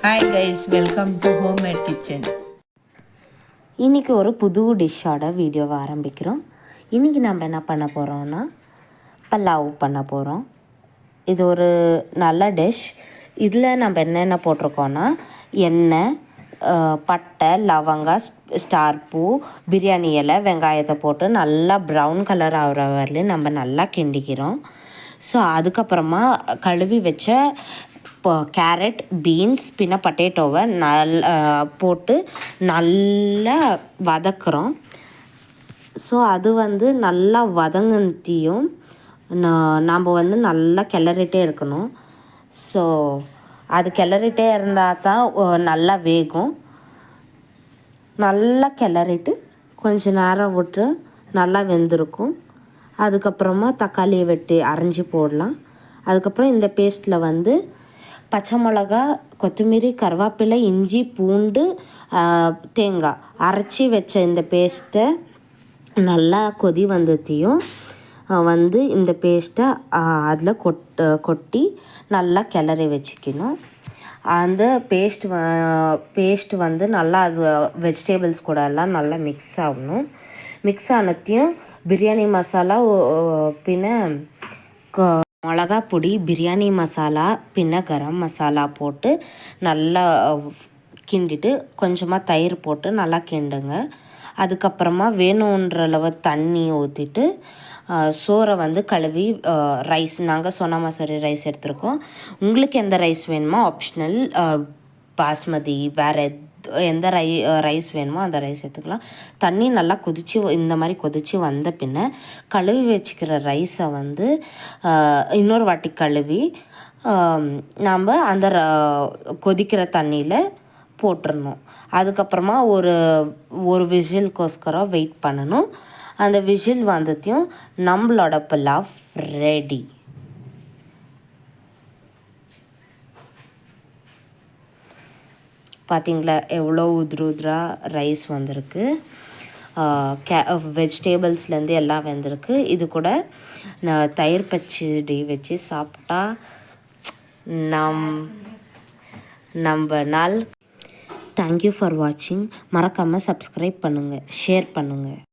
Hi guys, welcome to homemade kitchen. இன்றைக்கி ஒரு புது டிஷ்ஷோட வீடியோவை ஆரம்பிக்கிறோம். இன்றைக்கி நம்ம என்ன பண்ண போகிறோம்னா பல்லாவ் பண்ண போகிறோம். இது ஒரு நல்ல டிஷ். இதில் நம்ம என்னென்ன போட்டிருக்கோன்னா எண்ணெய், பட்டை, லவங்கம், ஸ்டார் பூ, பிரியாணி இலை, வெங்காயத்தை போட்டு நல்லா ப்ரௌன் கலர் ஆகிற வரலையும் நம்ம நல்லா கிண்டிக்கிறோம். ஸோ அதுக்கப்புறமா கழுவி வச்ச இப்போ கேரட், பீன்ஸ், பின்ன பொட்டேட்டோவை போட்டு நல்லா வதக்குறோம். ஸோ அது நல்லா வதங்கத்தியும் நாம் நல்லா கிளறிட்டே இருக்கணும். ஸோ அது கிளறிட்டே இருந்தால் தான் நல்லா வேகும். நல்லா கிளறிட்டு கொஞ்ச நேரம் விட்டு நல்லா வெந்திருக்கும். அதுக்கப்புறமா தக்காளியை வெட்டி அரைஞ்சி போடலாம். அதுக்கப்புறம் இந்த பேஸ்ட்டில் பச்சை மிளகா, கொத்தமல்லி, கருவேப்பிலை, இஞ்சி, பூண்டு, தேங்காய் அரைச்சி வச்ச இந்த பேஸ்ட்டை நல்லா கொதி வந்ததையும் இந்த பேஸ்ட்டை அதில் கொட்டி நல்லா கிளறி வச்சுக்கணும். அந்த பேஸ்ட் நல்லா அது வெஜிடபிள்ஸ் கூட எல்லாம் நல்லா மிக்ஸ் ஆகணும். மிக்ஸ் ஆனதையும் பிரியாணி மசாலா, பின்ன மிளகா பொடி, பிரியாணி மசாலா, பின்ன கரம் மசாலா போட்டு நல்லா கிண்டிட்டு கொஞ்சமாக தயிர் போட்டு நல்லா கிண்டுங்க. அதுக்கப்புறமா வேணுன்ற அளவு தண்ணி ஊற்றிட்டு சோறை கழுவி ரைஸ், நாங்கள் சோனா மசூரி ரைஸ் எடுத்துருக்கோம். உங்களுக்கு எந்த ரைஸ் வேணுமோ ஆப்ஷனல், பாஸ்மதி, வேறு எந்த ரைஸ் வேணுமோ அந்த ரைஸ் எடுத்துக்கலாம். தண்ணி நல்லா இந்த மாதிரி கொதித்து வந்த பின்ன கழுவி வச்சுக்கிற ரைஸை இன்னொரு வாட்டி கழுவி நாம் அந்த கொதிக்கிற தண்ணியில் போட்டுடணும். அதுக்கப்புறமா ஒரு விசிலுக்கோஸ்கரம் வெயிட் பண்ணணும். அந்த விசில் வந்ததையும் நம்மளோட புலாவ் ரெடி. பார்த்திங்களா எவ்வளோ உதிராக ரைஸ் வந்திருக்கு. வெஜிடபிள்ஸ்லேருந்து எல்லாம் வந்திருக்கு. இது கூட தயிர் பச்சடி வச்சு சாப்பிட்டா நம்ம நாள். தேங்க்யூ ஃபார் வாட்சிங். மறக்காமல் சப்ஸ்கிரைப் பண்ணுங்கள், ஷேர் பண்ணுங்கள்.